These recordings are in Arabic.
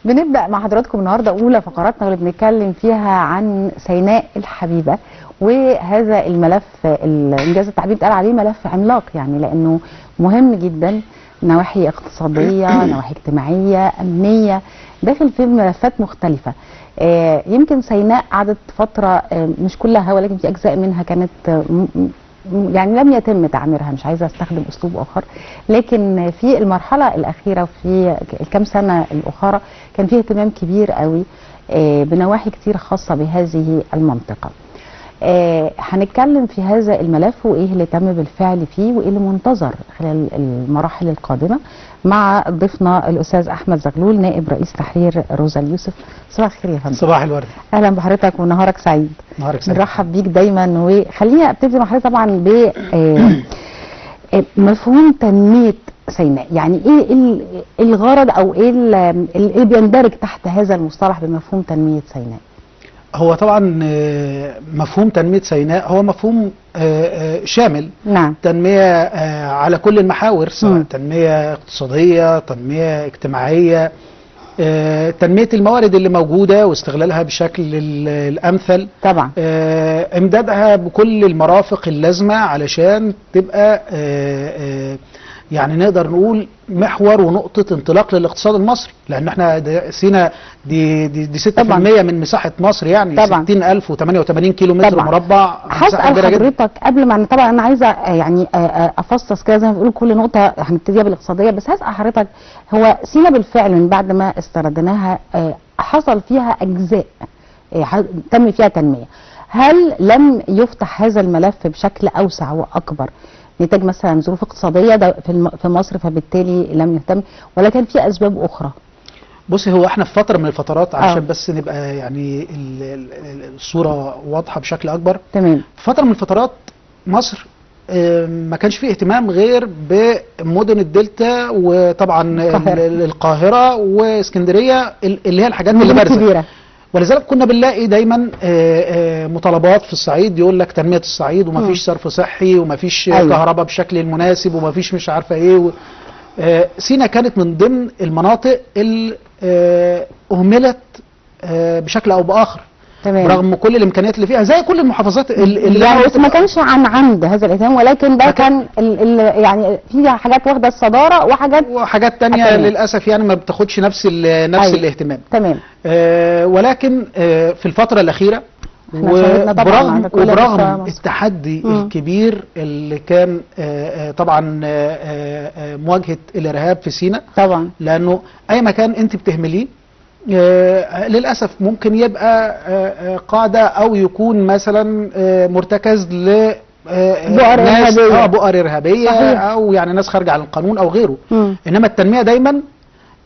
بنبدأ مع حضراتكم النهارده أولى فقراتنا اللي بنتكلم فيها عن سيناء الحبيبة، وهذا الملف إنجاز التعبير اتقال عليه ملف عملاق، يعني لأنه مهم جدا، نواحي اقتصادية، نواحي اجتماعية، أمنية، داخل في ملفات مختلفة. يمكن سيناء قعدت فترة مش كلها ولكن في أجزاء منها كانت يعني لم يتم تعميرها، مش عايزة استخدم اسلوب اخر، لكن في المرحلة الاخيرة وفي الكام سنة الاخرى كان فيه اهتمام كبير قوي بنواحي كتير خاصة بهذه المنطقة. هنتكلم في هذا الملف وايه اللي تم بالفعل فيه وايه اللي منتظر خلال المراحل القادمة مع ضيفنا الاستاذ احمد زغلول نائب رئيس تحرير روزا اليوسف. صباح الخير يا فندم. صباح الورد. اهلا بحضرتك ونهارك سعيد. نهارك سعيد. نرحب بيك دايما، وخليني ابتدي مع حضرتك طبعا ب مفهوم تنمية سيناء، يعني ايه الغرض او ايه اللي بيندرج تحت هذا المصطلح بمفهوم تنمية سيناء؟ هو طبعا مفهوم تنمية سيناء هو مفهوم شامل. نعم. تنمية على كل المحاور، سواء تنمية اقتصادية، تنمية اجتماعية، تنمية الموارد اللي موجودة واستغلالها بشكل الأمثل طبعا. امدادها بكل المرافق اللازمة علشان تبقى يعني نقدر نقول محور ونقطة انطلاق للاقتصاد المصري، لأن احنا سينا دي 6% من مساحة مصر، يعني 60,088 كيلو متر مربع. هسأل حضرتك قبل ما طبعا أنا عايزة يعني أفصص كده زي ما بيقولوا كل نقطة هنبتديها بالاقتصادية، بس هسأل حضرتك هو سينا بالفعل من بعد ما استردناها حصل فيها أجزاء تم فيها تنمية، هل لم يفتح هذا الملف بشكل أوسع وأكبر نتاج مثلا ظروف اقتصاديه في مصر فبالتالي لم يهتم، ولا كان في اسباب اخرى؟ بصي، هو احنا في فتره من الفترات عشان بس نبقى يعني الصوره واضحه بشكل اكبر. تمام. في فتره من الفترات مصر ما كانش فيه اهتمام غير بمدن الدلتا، وطبعا القاهره واسكندريه اللي هي الحاجات اللي بارزه، ولذلك كنا بنلاقي دايما مطالبات في الصعيد يقول لك تنمية الصعيد ومفيش صرف صحي ومفيش كهرباء بشكل المناسب ومفيش مش عارفة ايه. سينا كانت من ضمن المناطق اللي أهملت بشكل أو بآخر. تمام. رغم كل الامكانيات اللي فيها زي كل المحافظات اللي يعني بس ما كانش عن عمد هذا الاهتمام، ولكن ده كان يعني في حاجات واخده الصداره وحاجات تانية للاسف يعني ما بتاخدش نفس الاهتمام. تمام. ولكن في الفتره الاخيره وبرغم التحدي الكبير اللي كان طبعا مواجهه الارهاب في سينا طبعا، لانه اي مكان انت بتهمليه للأسف ممكن يبقى قاعدة أو يكون مثلا مرتكز ل بؤر إرهابية صحيح. أو يعني ناس خارجة عن القانون أو غيره. إنما التنمية دايما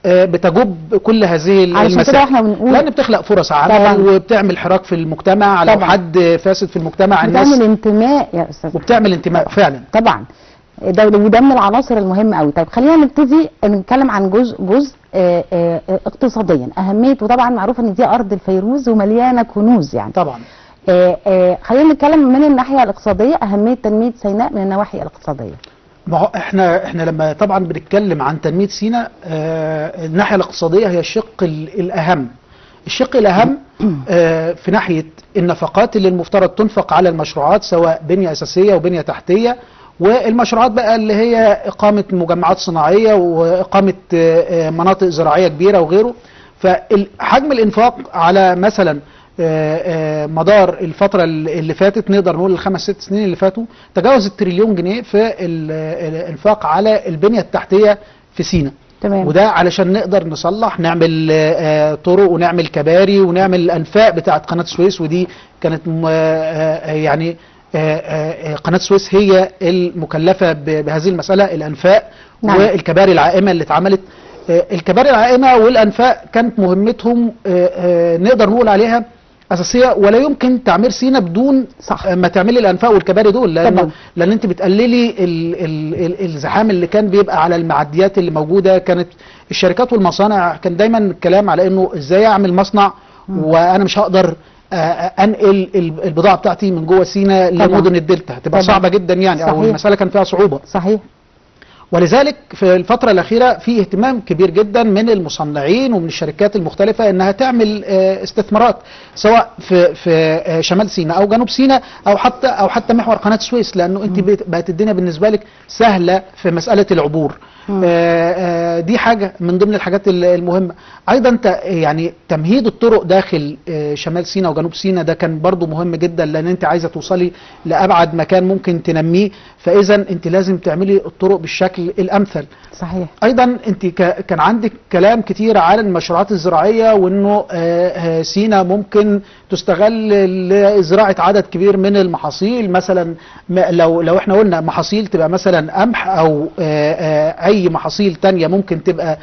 بتجب كل هذه المسائل، لأن بتخلق فرص عمل وبتعمل حراك في المجتمع لو حد فاسد في المجتمع، بتعمل انتماء يا أستاذ، وبتعمل انتماء فعلا طبعا. وده من العناصر المهمة قوي. طيب خلينا نبتدي نتكلم عن جزء اقتصاديا اهميته. طبعا معروف ان دي ارض الفيروز ومليانه كنوز يعني طبعا. خلينا نتكلم من الناحيه الاقتصاديه، اهميه تنميه سيناء من النواحي الاقتصاديه. ما هو احنا لما طبعا بنتكلم عن تنميه سيناء الناحيه الاقتصاديه هي الشق الاهم. الشق الاهم في ناحيه النفقات اللي المفترض تنفق على المشروعات، سواء بنيه اساسيه وبنيه تحتيه، والمشروعات بقى اللي هي إقامة مجمعات صناعية وإقامة مناطق زراعية كبيرة وغيره. فحجم الإنفاق على مثلا مدار الفترة اللي فاتت، نقدر نقول ال5-6 سنين اللي فاتوا، تجاوز التريليون جنيه في الإنفاق على البنية التحتية في سينا. تمام. وده علشان نقدر نصلح، نعمل طرق ونعمل كباري ونعمل الأنفاق بتاعة قناة السويس، ودي كانت يعني قناة السويس هي المكلفة بهذه المسألة، الأنفاق. نعم. والكباري العائمة اللي اتعملت، الكباري العائمة والأنفاق كانت مهمتهم نقدر نقول عليها أساسية، ولا يمكن تعمير سينا بدون ما تعملي الأنفاق والكباري دول، لأن أنت بتقللي الزحام اللي كان بيبقى على المعديات اللي موجودة. كانت الشركات والمصانع كان دايما الكلام على إنه إزاي أعمل مصنع وأنا مش هقدر انقل البضاعه بتاعتي من جوه سينا لمدن الدلتا، هتبقى صعبه جدا يعني. صحيح. او المساله كان فيها صعوبه. صحيح. ولذلك في الفترة الأخيرة في اهتمام كبير جدا من المصنعين ومن الشركات المختلفة انها تعمل استثمارات سواء في شمال سيناء او جنوب سيناء او حتى محور قناة السويس، لانه انت بقت الدنيا بالنسبة لك سهلة في مسألة العبور. دي حاجة من ضمن الحاجات المهمة. ايضا يعني تمهيد الطرق داخل شمال سيناء وجنوب سيناء ده كان برضو مهم جدا، لان انت عايزة توصلي لابعد مكان ممكن تنميه، فاذا انت لازم تعملي الطرق بالشكل الامثل. صحيح. ايضا انت كان عندك كلام كتير على المشروعات الزراعية، وانه سيناء ممكن تستغل لزراعة عدد كبير من المحاصيل، مثلا لو احنا قلنا محاصيل تبقى مثلا قمح او اي محاصيل تانية ممكن تبقى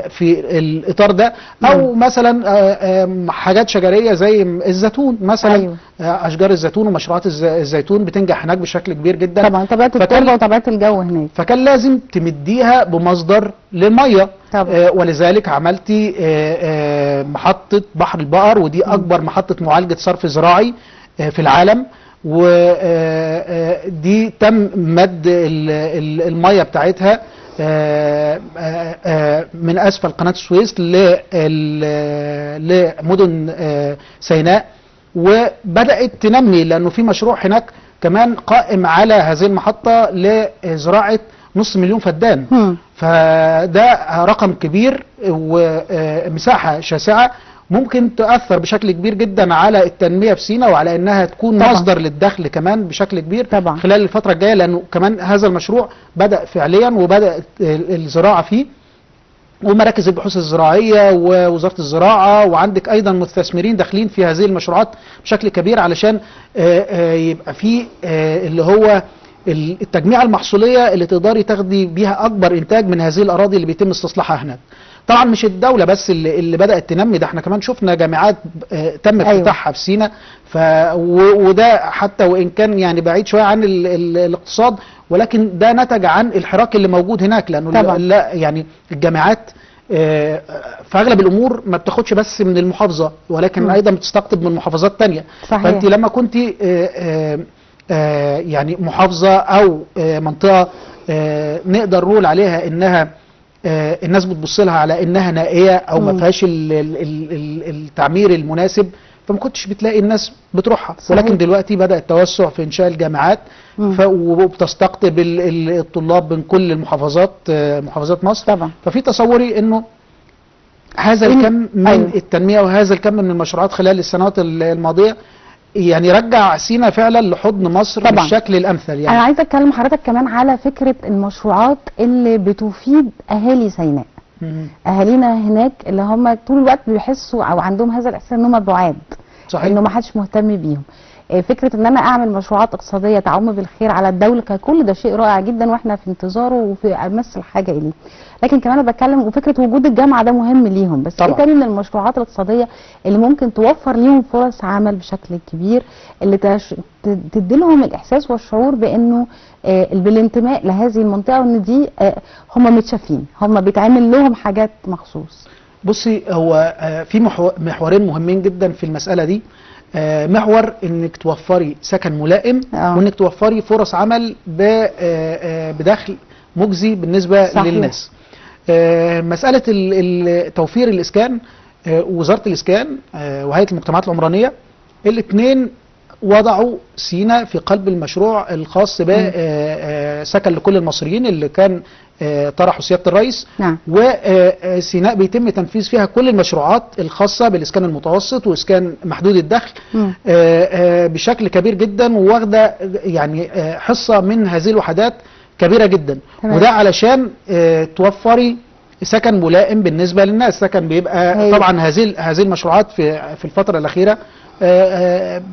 في الاطار ده، او مثلا حاجات شجرية زي الزيتون مثلا. أيوه. اشجار الزيتون ومشروعات الزيتون بتنجح هناك بشكل كبير جدا. طبعا طبيعة التربة وطبيعة الجو هناك، فكان لازم تمديها بمصدر للمية. ولذلك عملتي محطة بحر البقر، ودي اكبر محطة معالجة صرف زراعي في العالم، ودي تم مد المية بتاعتها من اسفل قناة السويس لمدن سيناء، وبدأت تنمي، لانه في مشروع هناك كمان قائم على هذه المحطة لزراعة 500,000 فدان. فده رقم كبير ومساحة شاسعة ممكن تؤثر بشكل كبير جدا على التنمية في سيناء، وعلى انها تكون طبعا مصدر للدخل كمان بشكل كبير طبعا خلال الفترة الجاية، لانه كمان هذا المشروع بدأ فعليا وبدأت الزراعة فيه، ومراكز البحوث الزراعية ووزارة الزراعة، وعندك ايضا مستثمرين داخلين في هذه المشروعات بشكل كبير، علشان يبقى في اللي هو التجميع المحصولية اللي تقدري تاخدي بيها اكبر انتاج من هذه الاراضي اللي بيتم استصلاحها هناك. طبعا مش الدولة بس اللي بدأت تنمي ده، احنا كمان شفنا جامعات تم افتتاحها في سيناء، وده حتى وان كان يعني بعيد شوية عن الاقتصاد، ولكن ده نتج عن الحراك اللي موجود هناك، لانه لا يعني الجامعات في اغلب الامور ما بتاخدش بس من المحافظة، ولكن ايضا بتستقطب من محافظات تانية. صحيح. فانت لما كنت يعني محافظة او منطقة نقدر نقول عليها انها الناس بتبص لها على انها نائية او ما فيهاش التعمير المناسب، فما كنتش بتلاقي الناس بتروحها. ولكن دلوقتي بدأ التوسع في انشاء الجامعات، وبتستقطب الطلاب من كل المحافظات، محافظات مصر. طبعا. ففي تصوري انه هذا الكم من التنمية وهذا الكم من المشروعات خلال السنوات الماضية يعني رجع سيناء فعلا لحضن مصر طبعا بالشكل الامثل. يعني انا عايزه اتكلم حضرتك كمان على فكره المشروعات اللي بتفيد اهالي سيناء. اهالينا هناك اللي هم طول الوقت بيحسوا او عندهم هذا الاحساس ان هم بعاد، صحيح، انه ما حدش مهتم بيهم. فكره ان انا اعمل مشروعات اقتصاديه تعم بالخير على الدوله ككل، ده شيء رائع جدا واحنا في انتظاره وفي امس الحاجه اليه. لكن كمان انا بتكلم وفكره وجود الجامعه ده مهم ليهم، بس ايه تاني من المشروعات الاقتصاديه اللي ممكن توفر ليهم فرص عمل بشكل كبير، اللي تدي لهم الاحساس والشعور بانه بالانتماء لهذه المنطقه، وان دي هم متشافين، هم بيتعمل لهم حاجات مخصوص. بصي، هو في محورين مهمين جدا في المساله دي. محور انك توفري سكن ملائم، وانك توفري فرص عمل بدخل مجزي بالنسبة صحيح للناس. مسألة توفير الإسكان، وزارة الإسكان وهيئة المجتمعات العمرانية الاثنين وضعوا سيناء في قلب المشروع الخاص بسكن لكل المصريين اللي كان طرحه سيادة الرئيس. نعم. وسيناء بيتم تنفيذ فيها كل المشروعات الخاصة بالإسكان المتوسط وإسكان محدود الدخل بشكل كبير جدا، وواخدة يعني حصة من هذه الوحدات كبيرة جدا. وده علشان توفري سكن ملائم بالنسبة للناس. سكن بيبقى طبعا هذه المشروعات في الفترة الأخيرة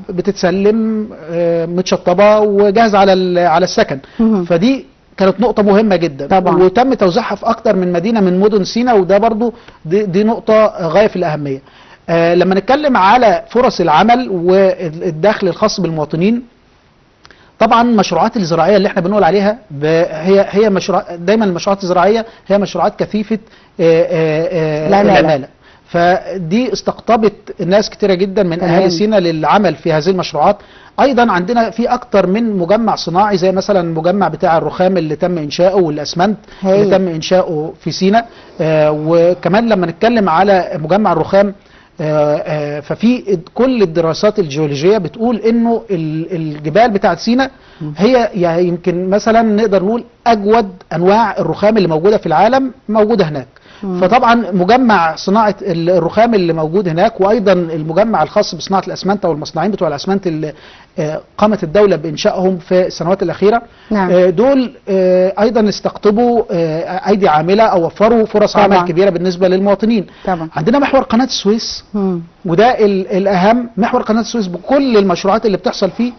بتتسلم متشطبة وجاهزة على السكن. فدي كانت نقطة مهمة جدا طبعا. وتم توزيعها في أكتر من مدينة من مدن سيناء، وده برضو دي نقطة غاية في الأهمية. لما نتكلم على فرص العمل والدخل الخاص بالمواطنين، طبعا المشروعات الزراعية اللي احنا بنقول عليها هي مشروع، دايما المشروعات الزراعية هي مشروعات كثيفة العمالة. فدي استقطبت ناس كتيرة جدا من تمام. اهالي سينا للعمل في هذه المشروعات. ايضا عندنا في اكتر من مجمع صناعي، زي مثلا المجمع بتاع الرخام اللي تم انشاؤه والاسمنت اللي تم انشاؤه في سينا. وكمان لما نتكلم على مجمع الرخام، ففي كل الدراسات الجيولوجية بتقول انه الجبال بتاعت سينا هي يعني يمكن مثلا نقدر نقول اجود انواع الرخام اللي موجودة في العالم موجودة هناك. فطبعا مجمع صناعة الرخام اللي موجود هناك، وايضا المجمع الخاص بصناعة الاسمنت او المصنعين بتوع الاسمنت اللي قامت الدولة بانشائهم في السنوات الاخيرة. نعم. دول ايضا استقطبوا ايدي عاملة او وفروا فرص طبعا. عمل كبيرة بالنسبة للمواطنين. طبعا. عندنا محور قناة السويس، وده الأهم. محور قناة السويس بكل المشروعات اللي بتحصل فيه،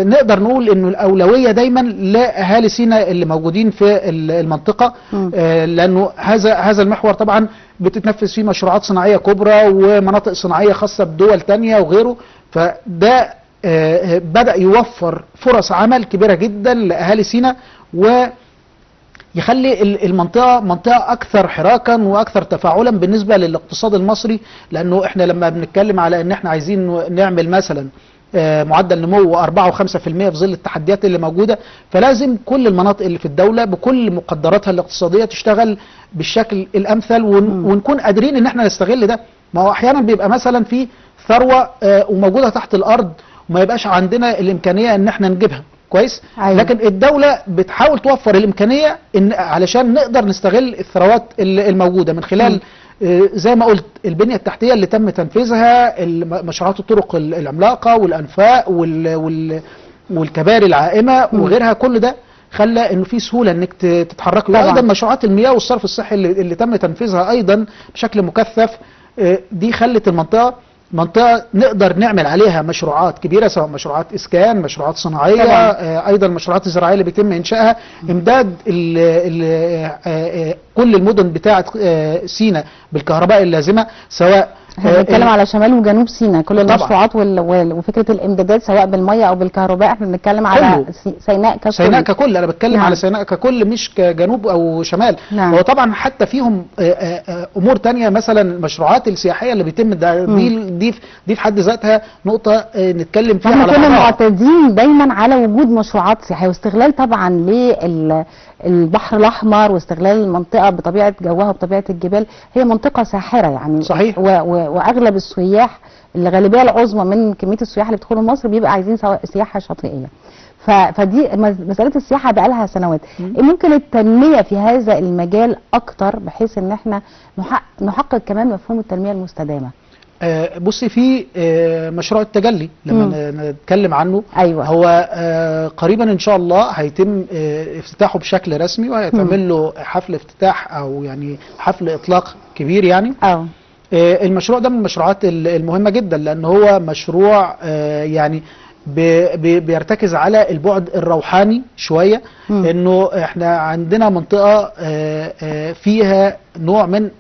نقدر نقول انه الأولوية دايما لأهالي سينا اللي موجودين في المنطقة، لأنه هذا المحور طبعا بتتنفذ فيه مشروعات صناعية كبرى ومناطق صناعية خاصة بدول تانية وغيره. فده بدأ يوفر فرص عمل كبيرة جدا لأهالي سينا، يخلي المنطقة منطقة أكثر حراكا وأكثر تفاعلا بالنسبة للاقتصاد المصري. لأنه إحنا لما بنتكلم على إن إحنا عايزين نعمل مثلا معدل نمو 4 و5% في ظل التحديات اللي موجودة، فلازم كل المناطق اللي في الدولة بكل مقدراتها الاقتصادية تشتغل بالشكل الأمثل، ونكون قادرين إن إحنا نستغل ده. ما هو أحيانا بيبقى مثلا في ثروة وموجودة تحت الأرض وما يبقاش عندنا الإمكانية إن إحنا نجيبها كويس. أيوة. لكن الدولة بتحاول توفر الإمكانية إن علشان نقدر نستغل الثروات الموجودة من خلال زي ما قلت البنية التحتية اللي تم تنفيذها، مشروعات الطرق العملاقة والأنفاق والكباري العائمة وغيرها. كل ده خلى انه في سهولة انك تتحرك. وايضا مشروعات المياه والصرف الصحي اللي تم تنفيذها ايضا بشكل مكثف، دي خلت المنطقة نقدر نعمل عليها مشروعات كبيرة، سواء مشروعات إسكان، مشروعات صناعية، أيضا المشروعات الزراعية اللي بيتم إنشائها، إمداد كل المدن بتاعة سينا بالكهرباء اللازمة، سواء احنا بنتكلم على شمال وجنوب سيناء كل المشروعات وفكره الامدادات سواء بالميه او بالكهرباء. احنا بنتكلم على سيناء ككل. سيناء ككل، انا بتكلم على سيناء ككل مش كجنوب او شمال. هو طبعا حتى فيهم امور تانية، مثلا المشروعات السياحيه اللي بيتم دي في حد ذاتها نقطه نتكلم فيها. احنا كنا معتادين دايما على وجود مشروعات سياحيه واستغلال طبعا للبحر الاحمر واستغلال المنطقه بطبيعه جوها وبطبيعه الجبال. هي منطقه ساحره يعني. صحيح. واغلب السياح، الغالبيه العظمى من كميه السياح اللي بيدخلوا مصر بيبقى عايزين سياحه شاطئيه. فدي مساله السياحه بقى لها سنوات. ممكن التنميه في هذا المجال اكتر بحيث ان احنا نحقق كمان مفهوم التنميه المستدامه. بصي، في مشروع التجلي لما نتكلم عنه. أيوة. هو قريبا ان شاء الله هيتم افتتاحه بشكل رسمي، وهيتعمل له حفل افتتاح او يعني حفل اطلاق كبير يعني. المشروع ده من المشروعات المهمة جدا، لأن هو مشروع يعني بيرتكز على البعد الروحاني شوية. انه احنا عندنا منطقة فيها نوع من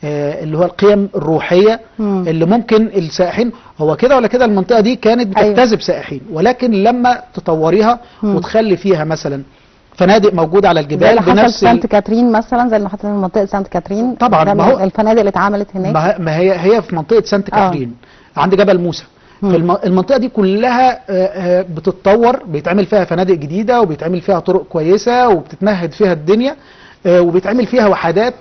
اللي هو القيم الروحية اللي ممكن السائحين، هو كده ولا كده المنطقة دي كانت بتجتذب سائحين، ولكن لما تطوريها وتخلي فيها مثلا فنادق موجودة على الجبال بنفس سانت كاترين مثلا، زي اللي حصل في منطقة سانت كاترين. طبعا ما هو الفنادق اللي اتعملت هناك، ما هي في منطقة سانت كاترين عند جبل موسى. المنطقة دي كلها بتتطور، بيتعمل فيها فنادق جديدة وبيتعمل فيها طرق كويسة وبتتمهد فيها الدنيا، وبيتعمل فيها وحدات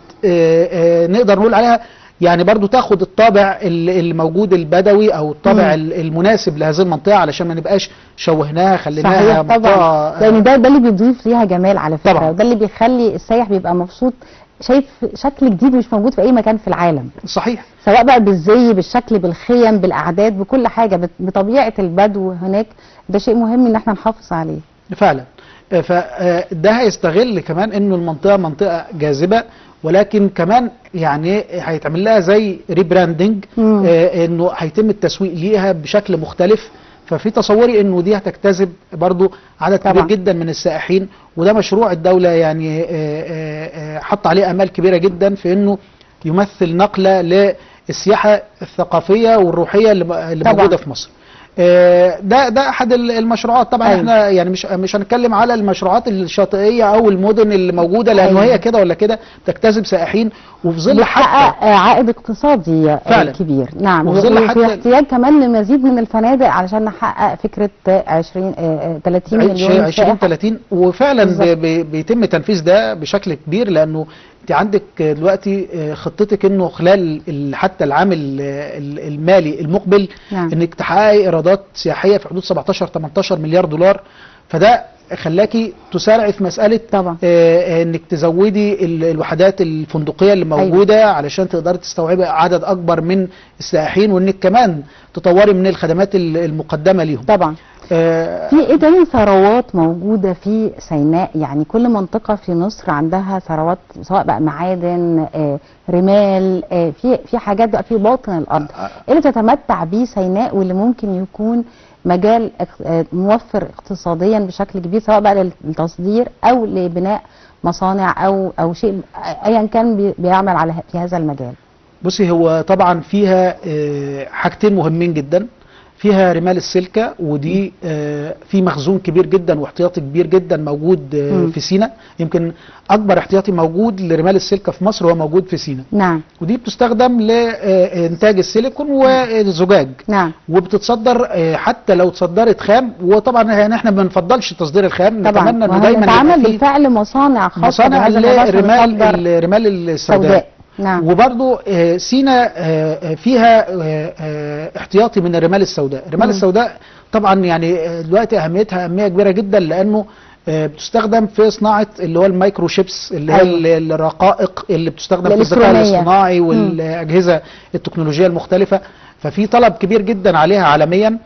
نقدر نقول عليها يعني برضو تاخد الطابع الموجود البدوي او الطابع المناسب لهذه المنطقة، علشان ما نبقاش شوهناها خليناها منطقة. لان ده اللي بيضيف ليها جمال على فكرة طبعا. ده اللي بيخلي السائح بيبقى مبسوط، شايف شكل جديد مش موجود في اي مكان في العالم. صحيح. سواء بقى بالزي، بالشكل، بالخيم، بالاعداد، بكل حاجة، بطبيعة البدو هناك. ده شيء مهم ان احنا نحافظ عليه فعلا. فده هيستغل كمان انه المنطقة منطقة جاذبة، ولكن كمان يعني هيتعمل لها زي ريبراندنج، انه هيتم التسويق ليها بشكل مختلف. ففي تصوري انه دي هتجتذب برضو عدد كبير جدا من السائحين، وده مشروع الدولة يعني حط عليه امال كبيرة جدا في انه يمثل نقلة للسياحة الثقافية والروحية اللي موجودة في مصر. ده احد المشروعات. طبعا أيوة. احنا يعني مش هنتكلم على المشروعات الشاطئيه او المدن اللي موجوده، لانه أيوة. هي كده ولا كده بتجتذب سائحين، وفي ظل بتحقق حتى عائد اقتصادي فعلا كبير. نعم. وفي ظل وفي حتى احتياج كمان لمزيد من الفنادق علشان نحقق فكره 30 مليون 2030، وفعلا بالظبط. بيتم تنفيذ ده بشكل كبير، لانه انت عندك دلوقتي خطتك انه خلال حتى العام المالي المقبل نعم. انك تحققي ايرادات سياحيه في حدود 17-18 مليار دولار. فده خلاكي تسارعي في مساله طبعا. انك تزودي الوحدات الفندقيه اللي موجوده، أيوة. علشان تقدري تستوعبي عدد اكبر من السائحين، وانك كمان تطوري من الخدمات المقدمه ليهم. طبعا. في ايه تاني ثروات موجوده في سيناء؟ يعني كل منطقه في مصر عندها ثروات، سواء بقى معادن، رمال، في حاجات بقى في باطن الارض. ايه اللي تتمتع بيه سيناء واللي ممكن يكون مجال موفر اقتصاديا بشكل كبير، سواء بقى للتصدير او لبناء مصانع او شيء ايا كان بيعمل في هذا المجال؟ بصي، هو طبعا فيها حاجتين مهمين جدا. فيها رمال السلكة، ودي في مخزون كبير جدا واحتياطي كبير جدا موجود في سيناء. يمكن اكبر احتياطي موجود لرمال السلكة في مصر هو موجود في سيناء. نعم. ودي بتستخدم لانتاج السيليكون والزجاج. نعم. وبتصدر حتى لو تصدرت خام، وطبعا يعني احنا ما بنفضلش تصدير الخام، طبعا. نتمنى انه دايما نتعامل بالفعل مصانع خاصة مصانع الرمال السوداء. نعم. وبرضو سيناء فيها احتياطي من الرمال السوداء. الرمال السوداء طبعا يعني دلوقتي اهميتها اهميه كبيره جدا، لانه بتستخدم في صناعه اللي هو المايكرو شيبس، اللي هي أيوة. الرقائق اللي بتستخدم في الذكاء الاصطناعي والاجهزه التكنولوجيه المختلفه. ففي طلب كبير جدا عليها عالميا.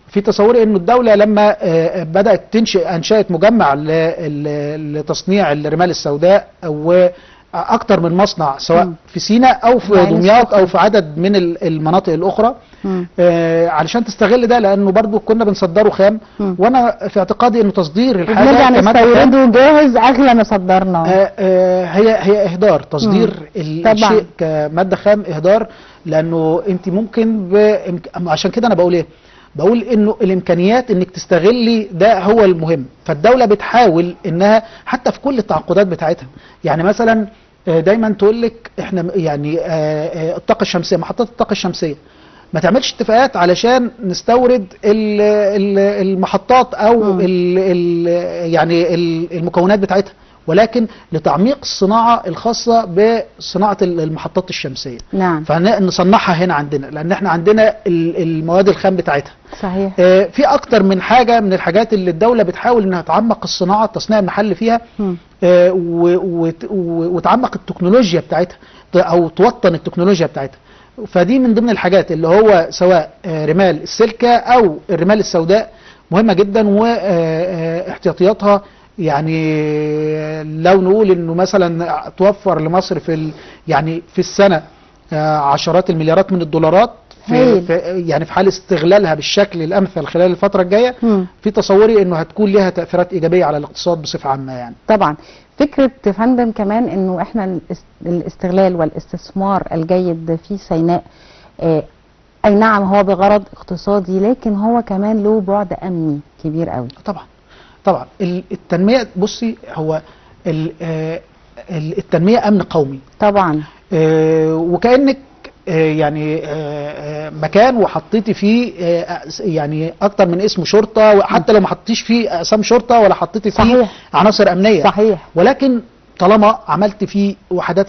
في تصوري انه الدوله لما بدات انشات مجمع لتصنيع الرمال السوداء، واكثر من مصنع سواء في سيناء او في دمياط او في عدد من المناطق الاخرى، علشان تستغل ده، لانه برضو كنا بنصدره خام. وانا في اعتقادي انه تصدير الحاجه نرجع نستورده جاهز اغلى ما صدرناه. هي اهدار تصدير الشيء كماده خام، اهدار، لانه انت ممكن عشان كده انا بقول انه الامكانيات انك تستغلي ده هو المهم. فالدوله بتحاول انها حتى في كل التعاقدات بتاعتها، يعني مثلا دايما تقول لك احنا يعني الطاقه الشمسيه، محطات الطاقه الشمسيه ما تعملش اتفاقات علشان نستورد المحطات او يعني المكونات بتاعتها، ولكن لتعميق الصناعه الخاصه بصناعه المحطات الشمسيه. نعم. فنصنعها هنا عندنا، لان احنا عندنا المواد الخام بتاعتها. صحيح. في اكتر من حاجه من الحاجات اللي الدوله بتحاول انها تعمق الصناعه، التصنيع المحلي فيها، وتعمق التكنولوجيا بتاعتها او توطن التكنولوجيا بتاعتها. فدي من ضمن الحاجات اللي هو سواء رمال السلكة او الرمال السوداء مهمة جدا، واحتياطياتها يعني لو نقول انه مثلا توفر لمصر يعني في السنة عشرات المليارات من الدولارات يعني في حال استغلالها بالشكل الامثل خلال الفترة الجاية. في تصوري انه هتكون لها تأثيرات ايجابية على الاقتصاد بصفة عامة. يعني طبعا فكرة فندم كمان انه احنا الاستغلال والاستثمار الجيد في سيناء اي نعم هو بغرض اقتصادي، لكن هو كمان له بعد امني كبير قوي. طبعا التنمية، بصي هو التنمية امن قومي طبعا. وكأنك يعني مكان وحطيتي فيه يعني اكتر من اسم شرطة، وحتى لو ما حطيتيش فيه اسام شرطة ولا حطيتي فيه صحيح. عناصر امنية صحيح. ولكن طالما عملت فيه وحدات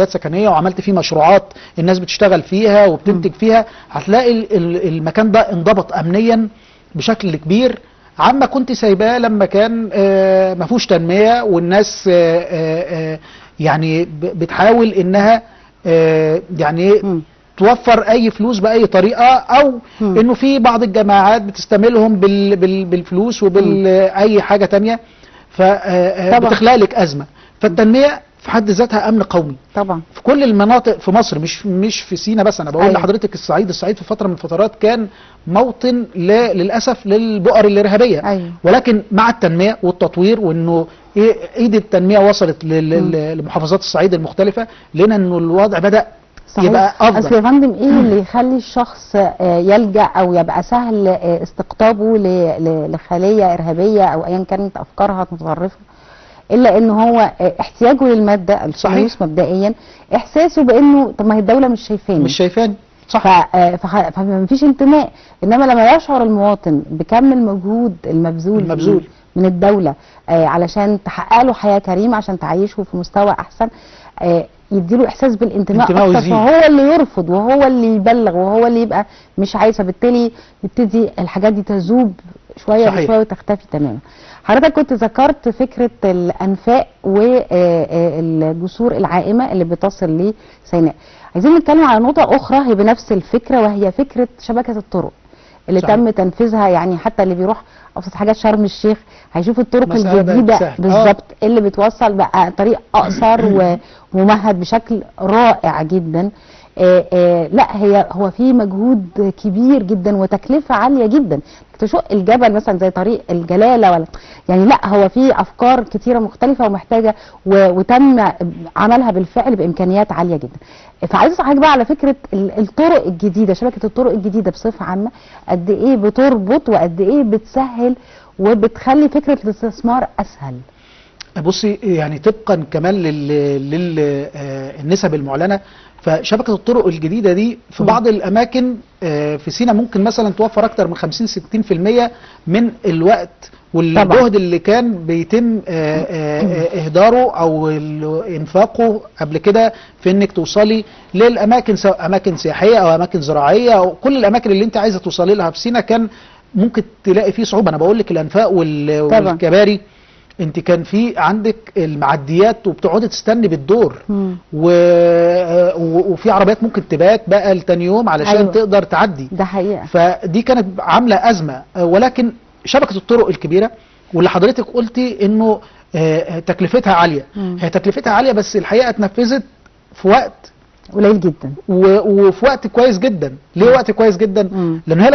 سكنية وعملت فيه مشروعات الناس بتشتغل فيها وبتنتج فيها، هتلاقي المكان ده انضبط امنيا بشكل كبير عما كنت سايباه لما كان ما فيهوش تنمية، والناس يعني بتحاول انها يعني توفر اي فلوس باي طريقه، او انه في بعض الجماعات بتستعملهم بالفلوس وباي حاجه تانية، فبتخلق لك ازمه. فالتنميه في حد ذاتها امن قومي طبعا في كل المناطق في مصر، مش في سينا بس. انا بقول لحضرتك الصعيد في فتره من الفترات كان موطن للاسف للبؤر الارهابيه. ولكن مع التنميه والتطوير، وانه ايد التنميه وصلت لمحافظات الصعيد المختلفه، لقينا انه الوضع بدا صحيح. يبقى افضل. اصل يا فندم ايه اللي يخلي الشخص يلجأ او يبقى سهل استقطابه لخلية ارهابية او ايا كانت افكارها متطرفة، الا ان هو احتياجه للمادة الفلوس مبدئيا، احساسه بانه طب ما هي الدولة مش شايفاني صح. فما فيش انتماء. انما لما يشعر المواطن بكم المجهود المبذول من الدولة علشان تحقق له حياة كريمة، عشان تعيشه في مستوى احسن، يديله احساس بالانتماء اكتر، فهو اللي يرفض وهو اللي يبلغ وهو اللي يبقى مش عايز، فبالتالي يبتدي الحاجات دي تذوب شويه بشويه وتختفي تماما. حضرتك كنت ذكرت فكره الانفاق والجسور العائمه اللي بتصل لسيناء. عايزين نتكلم على نقطه اخرى هي بنفس الفكره، وهي فكره شبكه الطرق اللي تم تنفيذها. يعني حتى اللي بيروح ابسط حاجات شرم الشيخ هيشوف الطرق الجديده بالظبط اللي بتوصل بقى طريق اقصر وممهد بشكل رائع جدا. لا هو في مجهود كبير جدا وتكلفه عاليه جدا. تشق الجبل مثلا زي طريق الجلاله ولا يعني، لا هو في افكار كتيره مختلفه ومحتاجه وتم عملها بالفعل بامكانيات عاليه جدا. فعايز اسالك بقى على فكره الطرق الجديده، شبكه الطرق الجديده بصفه عامه قد ايه بتربط وقد ايه بتسهل وبتخلي فكره الاستثمار اسهل؟ بصي يعني طبقا كمان للنسب المعلنه، فشبكه الطرق الجديده دي في بعض الاماكن في سيناء ممكن مثلا توفر اكتر من 50-60% من الوقت والجهد اللي كان بيتم اهداره او انفاقه قبل كده في انك توصلي للاماكن، سواء اماكن سياحيه او اماكن زراعيه او كل الاماكن اللي انت عايزه توصلي لها في سيناء، كان ممكن تلاقي فيه صعوبه. انا بقول لك الانفاق والكباري، انت كان في عندك المعديات وبتقعدي تستني بالدور وفي عربيات ممكن تبات بقى لتاني يوم علشان تقدر تعدي. ده حقيقة. فدي كانت عاملة أزمة. ولكن شبكة الطرق الكبيرة واللي حضرتك قلتي انه تكلفتها عالية، هي تكلفتها عالية بس الحقيقة اتنفذت في وقت قليل جدا وفي وقت كويس جدا. ليه وقت كويس جدا؟ لان هي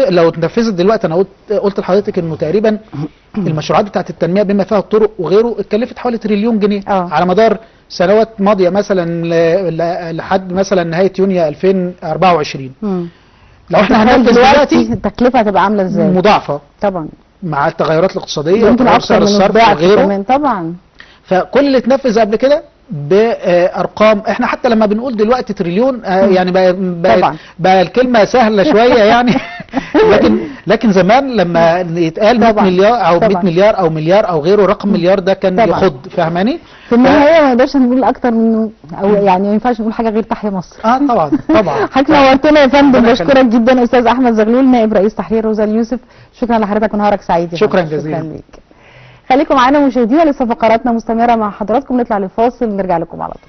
لو اتنفذت دلوقتي، انا قلت لحضرتك انه تقريبا المشروعات بتاعت التنميه بما فيها الطرق وغيره اتكلفت حوالي تريليون جنيه على مدار سنوات ماضيه، مثلا لحد مثلا نهايه يونيو 2024. لو احنا هننفذ دلوقتي التكلفه هتبقى عامله ازاي؟ مضاعفه طبعا مع التغيرات الاقتصاديه وتغير سعر الصرف وغيره طبعا. فكل اللي اتنفذ قبل كده بارقام، احنا حتى لما بنقول دلوقتي تريليون يعني بقى الكلمه سهله شويه يعني لكن زمان لما يتقال 100 مليار او 100 مليار او مليار او غيره، رقم مليار ده كان يخض، فاهماني؟ في النهايه ما نقدرش نقول اكتر منه، او يعني ما ينفعش نقول حاجه غير تحيا مصر. طبعا حضرتك نورتنا يا فندم، بشكرك جدا استاذ احمد زغلول نائب رئيس تحرير روزا اليوسف. شكرا لحضرتك ونهارك سعيد. شكرا جزيلا. شكرا ليك. خليكم معانا مشاهدينا، لسه فقراتنا مستمره مع حضراتكم. نطلع لفاصل ونرجع لكم على طول.